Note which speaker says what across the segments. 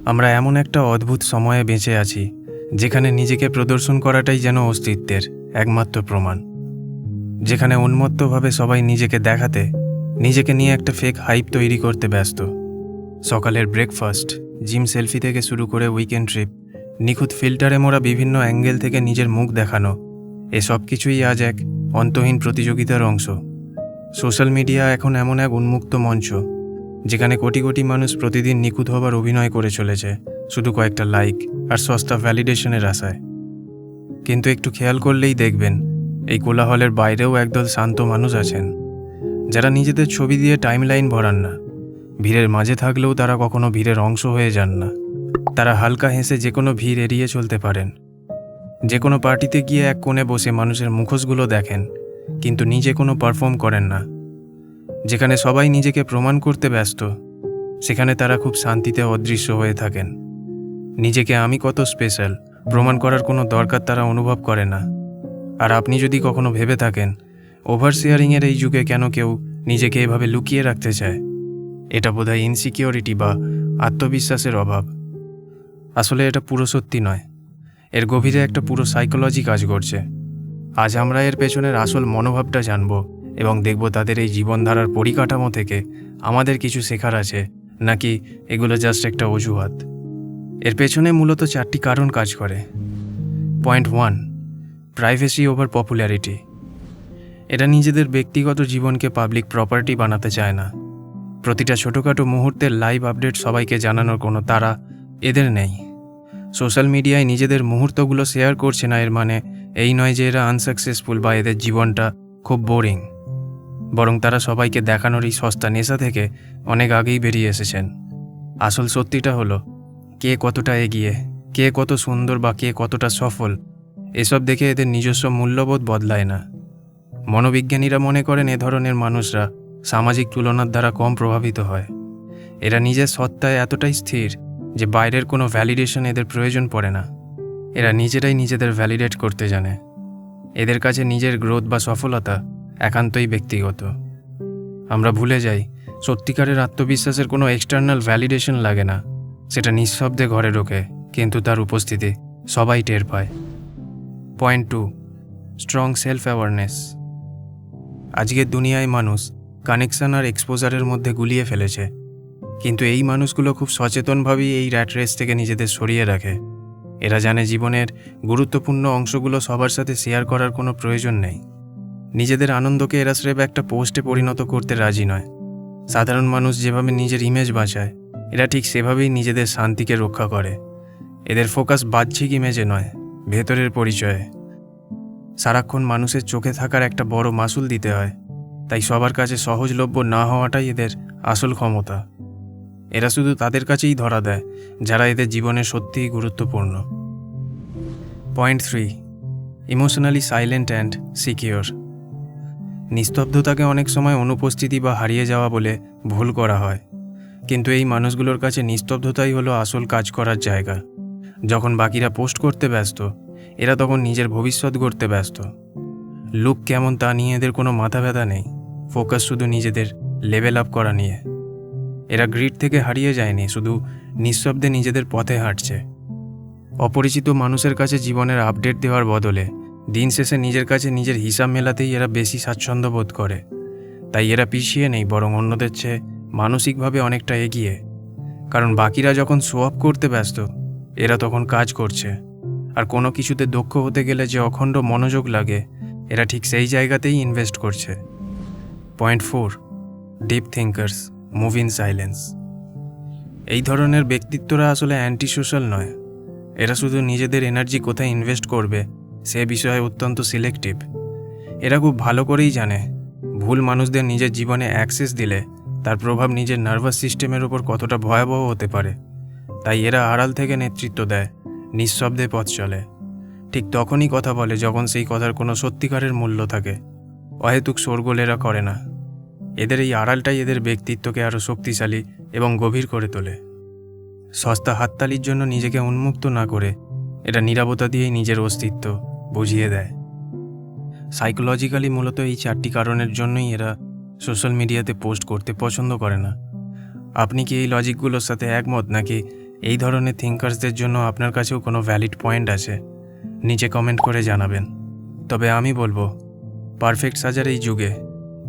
Speaker 1: আমরা এমন একটা অদ্ভুত সময়ে বেঁচে আছি যেখানে নিজেকে প্রদর্শন করাটাই যেন অস্তিত্বের একমাত্র প্রমাণ, যেখানে উন্মত্তভাবে সবাই নিজেকে দেখাতে, নিজেকে নিয়ে একটা ফেক হাইপ তৈরি করতে ব্যস্ত। সকালের ব্রেকফাস্ট, জিম সেলফি থেকে শুরু করে উইকেন্ড ট্রিপ, নিখুঁত ফিল্টারে মোড়া বিভিন্ন অ্যাঙ্গেল থেকে নিজের মুখ দেখানো, এসব কিছুই আজ এক অন্তহীন প্রতিযোগিতার অংশ। সোশ্যাল মিডিয়া এখন এমন এক উন্মুক্ত মঞ্চ যেখানে কোটি কোটি মানুষ প্রতিদিন নিখুঁত হবার অভিনয় করে চলেছে শুধু কয়েকটা লাইক আর সস্তা ভ্যালিডেশনের আশায়। কিন্তু একটু খেয়াল করলেই দেখবেন এই কোলাহলের বাইরেও একদল শান্ত মানুষ আছেন, যারা নিজেদের ছবি দিয়ে টাইমলাইন ভরান না। ভিড়ের মাঝে থাকলেও তারা কখনো ভিড়ের অংশ হয়ে যান না। তারা হালকা হেসে যে কোনো ভিড় এড়িয়ে চলতে পারেন, যে কোনো পার্টিতে গিয়ে এক কোণে বসে মানুষের মুখোশগুলো দেখেন, কিন্তু নিজে কোনো পারফর্ম করেন না। যেখানে সবাই নিজেকে প্রমাণ করতে ব্যস্ত, সেখানে তারা খুব শান্তিতে অদৃশ্য হয়ে থাকেন। নিজেকে আমি কত স্পেশাল প্রমাণ করার কোনো দরকার তারা অনুভব করে না। আর আপনি যদি কখনো ভেবে থাকেন ওভার শেয়ারিংয়ের এই যুগে কেন কেউ নিজেকে এভাবে লুকিয়ে রাখতে চায়, এটা বোধহয় ইনসিকিউরিটি বা আত্মবিশ্বাসের অভাব। আসলে এটা পুরো সত্যি নয়, এর গভীরে একটা পুরো সাইকোলজি কাজ করছে। আজ আমরা এর পেছনের আসল মনোভাবটা জানব এবং দেখব তাদের এই জীবনধারার পরিকাঠামো থেকে আমাদের কিছু শেখার আছে নাকি এগুলো জাস্ট একটা অজুহাত। এর পেছনে মূলত 4টি কারণ কাজ করে। Point 1, privacy over popularity. এরা নিজেদের ব্যক্তিগত জীবনকে পাবলিক প্রপার্টি বানাতে চায় না। প্রতিটা ছোটোখাটো মুহূর্তের লাইভ আপডেট সবাইকে জানানোর কোনো তাড়া এদের নেই। সোশ্যাল মিডিয়ায় নিজেদের মুহূর্তগুলো শেয়ার করছে না, এর মানে এই নয় যে এরা আনসাকসেসফুল বা এদের জীবনটা খুব বোরিং। বরং তারা সবাইকে দেখানোর এই সস্তা নেশা থেকে অনেক আগেই বেরিয়ে এসেছেন। আসল সত্যিটা হলো, কে কতটা এগিয়ে, কে কত সুন্দর বা কে কতটা সফল, এসব দেখে এদের নিজস্ব মূল্যবোধ বদলায় না। মনোবিজ্ঞানীরা মনে করেন এ ধরনের মানুষরা সামাজিক তুলনার দ্বারা কম প্রভাবিত হয়। এরা নিজের সত্তায় এতটাই স্থির যে বাইরের কোনো ভ্যালিডেশন এদের প্রয়োজন পড়ে না। এরা নিজেরাই নিজেদের ভ্যালিডেট করতে জানে। এদের কাছে নিজের গ্রোথ বা সফলতা একান্তই ব্যক্তিগত। আমরা ভুলে যাই সত্যিকারের আত্মবিশ্বাসের কোনো এক্সটার্নাল ভ্যালিডেশন লাগে না। সেটা নিঃশব্দে ঘরে ঢোকে, কিন্তু তার উপস্থিতি সবাই টের পায়। Point 2, strong self awareness. আজকের দুনিয়ায় মানুষ কানেকশন আর এক্সপোজারের মধ্যে গুলিয়ে ফেলেছে, কিন্তু এই মানুষগুলো খুব সচেতনভাবেই এই র্যাট রেস থেকে নিজেদের সরিয়ে রাখে। এরা জানে জীবনের গুরুত্বপূর্ণ অংশগুলো সবার সাথে শেয়ার করার কোনো প্রয়োজন নেই। নিজেদের আনন্দকে এরা স্রেফ একটা পোস্টে পরিণত করতে রাজি নয়। সাধারণ মানুষ যেভাবে নিজের ইমেজ বাঁচায়, এরা ঠিক সেভাবেই নিজেদের শান্তিকে রক্ষা করে। এদের ফোকাস বাহ্যিক ইমেজে নয়, ভেতরের পরিচয়ে। সারাক্ষণ মানুষের চোখে থাকার একটা বড় মাসুল দিতে হয়, তাই সবার কাছে সহজলভ্য না হওয়াটাই এদের আসল ক্ষমতা। এরা শুধু তাদের কাছেই ধরা দেয় যারা এদের জীবনে সত্যিই গুরুত্বপূর্ণ। Point 3, emotionally silent and secure. নিস্তব্ধতাকে অনেক সময় অনুপস্থিতি বা হারিয়ে যাওয়া বলে ভুল করা হয়, কিন্তু এই মানুষগুলোর কাছে নিস্তব্ধতাই হলো আসল কাজ করার জায়গা। যখন বাকিরা পোস্ট করতে ব্যস্ত, এরা তখন নিজের ভবিষ্যৎ গড়তে ব্যস্ত। লুক কেমন তা নিয়ে এদের কোনো মাথা ব্যথা নেই, ফোকাস শুধু নিজেদের লেভেল আপ করা নিয়ে। এরা গ্রিড থেকে হারিয়ে যায়নি, শুধু নিঃশব্দে নিজেদের পথে হাঁটছে। অপরিচিত মানুষের কাছে জীবনের আপডেট দেওয়ার বদলে দিন শেষে নিজের কাছে নিজের হিসাব মেলাতেই এরা বেশি স্বাচ্ছন্দ্য বোধ করে। তাই এরা পিছিয়ে নেই, বরং অন্যদের চেয়ে মানসিকভাবে অনেকটা এগিয়ে। কারণ বাকিরা যখন শো অফ করতে ব্যস্ত, এরা তখন কাজ করছে। আর কোনো কিছুতে দক্ষ হতে গেলে যে অখণ্ড মনোযোগ লাগে, এরা ঠিক সেই জায়গাতেই ইনভেস্ট করছে। Point 4, deep thinkers move in silence. এই ধরনের ব্যক্তিত্বরা আসলে অ্যান্টি সোশ্যাল নয়। এরা শুধু নিজেদের এনার্জি কোথায় ইনভেস্ট করবে সে বিষয়ে অত্যন্ত সিলেক্টিভ। এরা খুব ভালো করেই জানে ভুল মানুষদের নিজের জীবনে অ্যাক্সেস দিলে তার প্রভাব নিজের নার্ভাস সিস্টেমের ওপর কতটা ভয়াবহ হতে পারে। তাই এরা আড়াল থেকে নেতৃত্ব দেয়, নিঃশব্দে পথ চলে। ঠিক তখনই কথা বলে যখন সেই কথার কোনো সত্যিকারের মূল্য থাকে। অহেতুক শোরগোল এরা করে না। এদের এই আড়ালটাই এদের ব্যক্তিত্বকে আরও শক্তিশালী এবং গভীর করে তোলে। সস্তা হাততালির জন্য নিজেকে উন্মুক্ত না করে এরা নীরবতা দিয়েই নিজের অস্তিত্ব বুঝিয়ে দেয়। সাইকোলজিক্যালি মূলত এই 4টি কারণের জন্যই এরা সোশ্যাল মিডিয়াতে পোস্ট করতে পছন্দ করে না। আপনি কি এই লজিকগুলোর সাথে একমত, নাকি এই ধরনের থিঙ্কার্সদের জন্য আপনার কাছেও কোনো ভ্যালিড পয়েন্ট আছে, নিচে কমেন্ট করে জানাবেন। তবে আমি বলবো, পারফেক্ট সাজার এই যুগে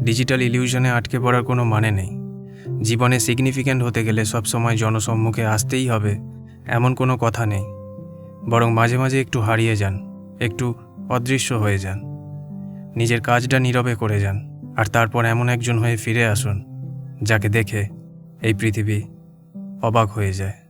Speaker 1: ডিজিটাল ইলিউশনে আটকে পড়ার কোনো মানে নেই। জীবনে সিগনিফিক্যান্ট হতে গেলে সবসময় জনসম্মুখে আসতেই হবে এমন কোনো কথা নেই। বরং মাঝে মাঝে একটু হারিয়ে যান, একটু অদৃশ্য হয়ে যান, নিজের কাজটা নীরবে করে যান, আর তারপর এমন একজন হয়ে ফিরে আসুন যাকে দেখে এই পৃথিবী অবাক হয়ে যায়।